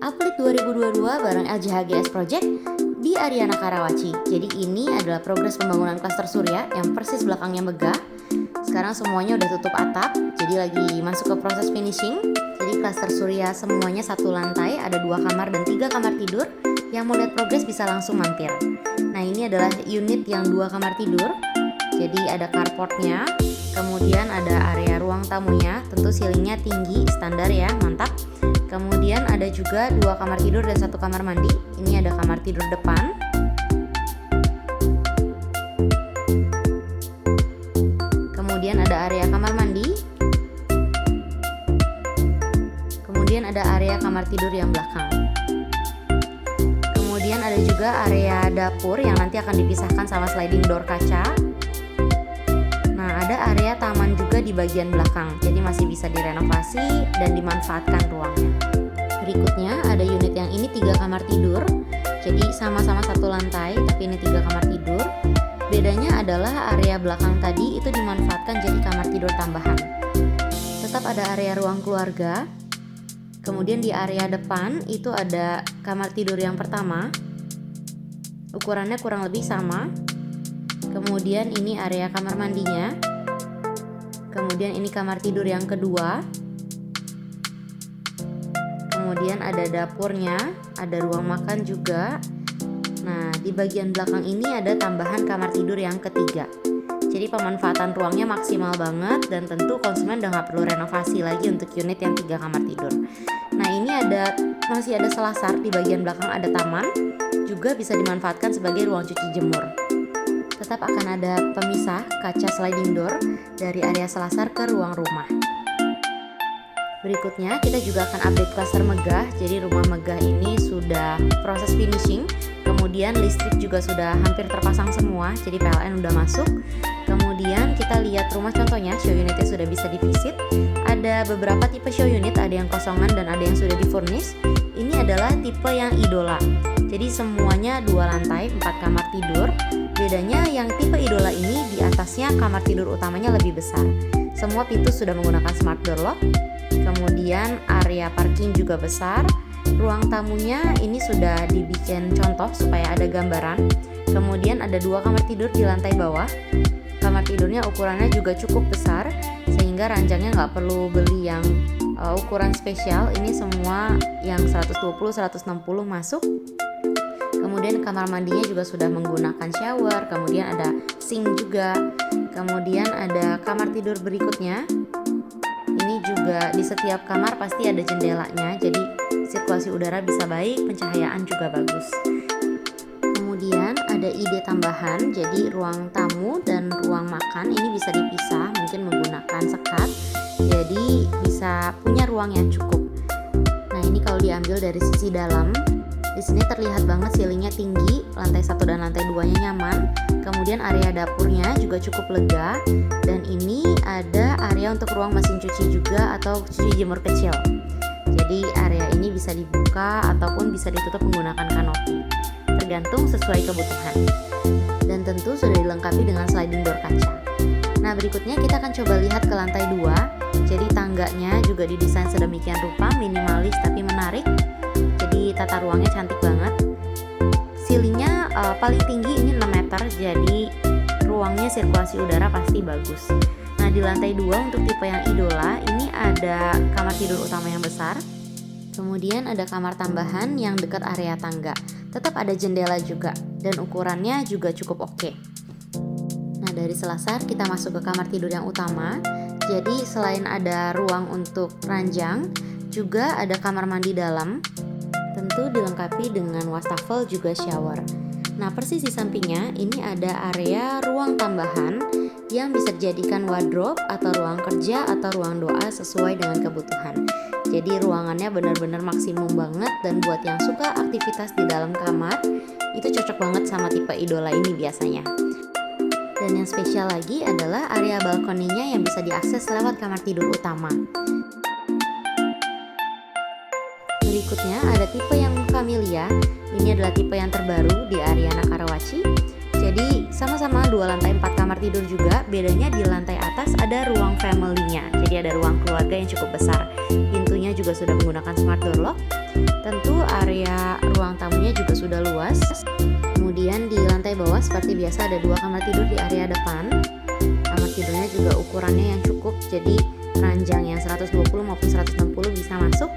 Uplit 2022 bareng LJHGS Project di Ariana Karawaci. Jadi ini adalah progres pembangunan klaster surya yang persis belakangnya megah. Sekarang semuanya udah tutup atap, jadi lagi masuk ke proses finishing. Jadi klaster surya semuanya satu lantai, ada 2 kamar dan 3 kamar tidur. Yang mau lihat progres bisa langsung mampir. Nah ini adalah unit yang 2 kamar tidur. Jadi ada carportnya, kemudian ada area ruang tamunya, tentu ceilingnya tinggi, standar ya, mantap. Kemudian ada juga 2 kamar tidur dan 1 kamar mandi. Ini ada kamar tidur depan. Kemudian ada area kamar mandi. Kemudian ada area kamar tidur yang belakang. Kemudian ada juga area dapur yang nanti akan dipisahkan sama sliding door kaca. Nah, ada area taman juga di bagian belakang, jadi masih bisa direnovasi dan dimanfaatkan ruangnya. Berikutnya ada unit yang ini 3 kamar tidur, jadi sama-sama satu lantai, tapi ini 3 kamar tidur. Bedanya adalah area belakang tadi itu dimanfaatkan jadi kamar tidur tambahan. Tetap ada area ruang keluarga. Kemudian di area depan itu ada kamar tidur yang pertama, ukurannya kurang lebih sama. Kemudian ini area kamar mandinya. Kemudian ini kamar tidur yang kedua. Kemudian ada dapurnya, ada ruang makan juga. Nah, di bagian belakang ini ada tambahan kamar tidur yang ketiga. Jadi pemanfaatan ruangnya maksimal banget dan tentu konsumen udah nggak perlu renovasi lagi untuk unit yang 3 kamar tidur. Nah, ini masih ada selasar, di bagian belakang ada taman, juga bisa dimanfaatkan sebagai ruang cuci jemur. Tetap akan ada pemisah kaca sliding door dari area selasar ke ruang rumah. Berikutnya kita juga akan update klaster megah. Jadi rumah megah ini sudah proses finishing. Kemudian listrik juga sudah hampir terpasang semua, jadi PLN udah masuk. Kemudian kita lihat rumah contohnya, show unitnya sudah bisa divisit. Ada beberapa tipe show unit, ada yang kosongan dan ada yang sudah difurnish. Ini adalah tipe yang idola. Jadi semuanya 2 lantai, 4 kamar tidur. Bedanya yang tipe idola ini di atasnya kamar tidur utamanya lebih besar. Semua pintu sudah menggunakan smart door lock. Kemudian area parking juga besar. Ruang tamunya ini sudah dibikin contoh supaya ada gambaran. Kemudian ada 2 kamar tidur di lantai bawah. Kamar tidurnya ukurannya juga cukup besar, sehingga ranjangnya nggak perlu beli yang ukuran spesial. Ini semua yang 120-160 masuk. Kemudian kamar mandinya juga sudah menggunakan shower. Kemudian ada sink juga. Kemudian ada kamar tidur berikutnya. Ini juga di setiap kamar pasti ada jendelanya, jadi sirkulasi udara bisa baik, pencahayaan juga bagus. Kemudian ada ide tambahan, jadi ruang tamu dan ruang makan ini bisa dipisah, mungkin menggunakan sekat, jadi bisa punya ruang yang cukup. Nah, ini kalau diambil dari sisi dalam, di sini terlihat banget ceilingnya tinggi, lantai 1 dan lantai 2-nya nyaman. Kemudian area dapurnya juga cukup lega, dan ini ada area untuk ruang mesin cuci juga atau cuci jemur kecil. Jadi area ini bisa dibuka ataupun bisa ditutup menggunakan kanopi, tergantung sesuai kebutuhan. Dan tentu sudah dilengkapi dengan sliding door kaca. Nah, berikutnya kita akan coba lihat ke lantai 2. Jadi tangganya juga didesain sedemikian rupa, minimalis tapi menarik. Jadi tata ruangnya cantik banget. Ceilingnya paling tinggi ini 6 meter, jadi ruangnya sirkulasi udara pasti bagus. Nah, di lantai 2 untuk tipe yang idola, ini ada kamar tidur utama yang besar. Kemudian ada kamar tambahan yang dekat area tangga. Tetap ada jendela juga, dan ukurannya juga cukup oke. Nah, dari selasar kita masuk ke kamar tidur yang utama. Jadi selain ada ruang untuk ranjang, juga ada kamar mandi dalam. Tentu dilengkapi dengan wastafel juga shower. Nah, persis di sampingnya ini ada area ruang tambahan yang bisa dijadikan wardrobe atau ruang kerja atau ruang doa sesuai dengan kebutuhan. Jadi ruangannya benar-benar maksimum banget, dan buat yang suka aktivitas di dalam kamar itu cocok banget sama tipe idola ini biasanya. Dan yang spesial lagi adalah area balkoninya yang bisa diakses lewat kamar tidur utama. Berikutnya ada tipe yang Familia. Ini adalah tipe yang terbaru di Ariana Karawaci. Jadi sama-sama 2 lantai 4 kamar tidur juga. Bedanya di lantai atas ada ruang family-nya. Jadi ada ruang keluarga yang cukup besar. Pintunya juga sudah menggunakan smart door lock. Tentu area ruang tamunya juga sudah luas. Kemudian di lantai bawah seperti biasa ada 2 kamar tidur di area depan. Kamar tidurnya juga ukurannya yang cukup, jadi ranjang yang 120 maupun 160 bisa masuk.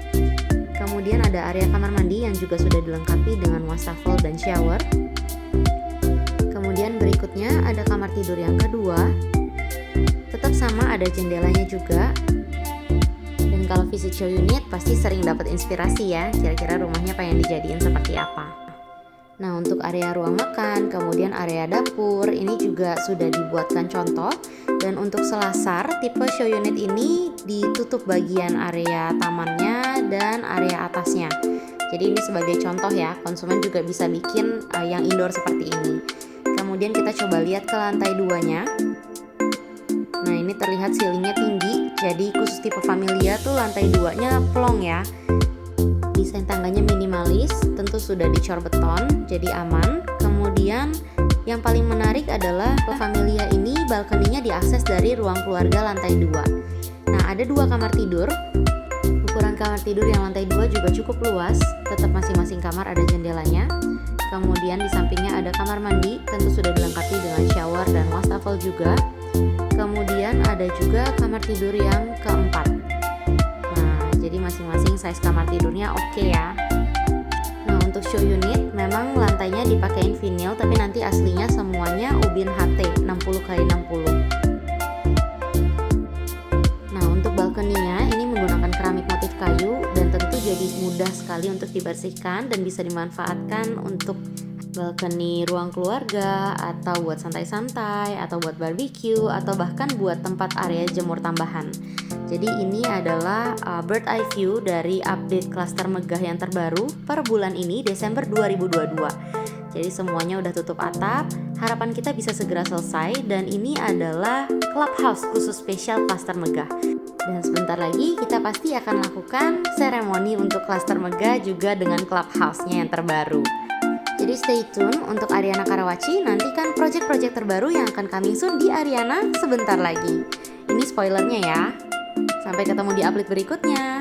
Kemudian ada area kamar mandi yang juga sudah dilengkapi dengan wastafel dan shower. Kemudian berikutnya ada kamar tidur yang kedua. Tetap sama, ada jendelanya juga. Dan kalau visit show unit pasti sering dapat inspirasi ya, kira-kira rumahnya pengen dijadiin seperti apa. Nah, untuk area ruang makan, kemudian area dapur, ini juga sudah dibuatkan contoh. Dan untuk selasar, tipe show unit ini ditutup bagian area tamannya dan area atasnya. Jadi ini sebagai contoh ya, konsumen juga bisa bikin yang indoor seperti ini. Kemudian kita coba lihat ke lantai 2-nya. Nah, ini terlihat ceilingnya tinggi, jadi khusus tipe familia tuh lantai 2-nya plong ya. Desain tangganya minimalis, tentu sudah dicor beton, jadi aman. Kemudian yang paling menarik adalah familia ini balkoninya diakses dari ruang keluarga lantai 2. Nah, ada 2 kamar tidur. Ukuran kamar tidur yang lantai 2 juga cukup luas, tetap masing-masing kamar ada jendelanya. Kemudian di sampingnya ada kamar mandi, tentu sudah dilengkapi dengan shower dan wastafel juga. Kemudian ada juga kamar tidur yang keempat. Jadi masing-masing size kamar tidurnya oke ya. Nah, untuk show unit memang lantainya dipakein vinyl, tapi nanti aslinya semuanya ubin HT 60x60. Nah, untuk balkoninya ini menggunakan keramik motif kayu dan tentu jadi mudah sekali untuk dibersihkan dan bisa dimanfaatkan untuk balkoni ruang keluarga, atau buat santai-santai, atau buat barbecue, atau bahkan buat tempat area jemur tambahan. Jadi ini adalah bird eye view dari update klaster megah yang terbaru per bulan ini Desember 2022. Jadi semuanya udah tutup atap, harapan kita bisa segera selesai, dan ini adalah clubhouse khusus spesial klaster megah. Dan sebentar lagi kita pasti akan lakukan seremoni untuk klaster megah juga dengan clubhouse-nya yang terbaru. Jadi stay tune untuk Ariana Karawaci, nantikan project-project terbaru yang akan coming soon di Ariana sebentar lagi. Ini spoilernya ya. Sampai ketemu di update berikutnya.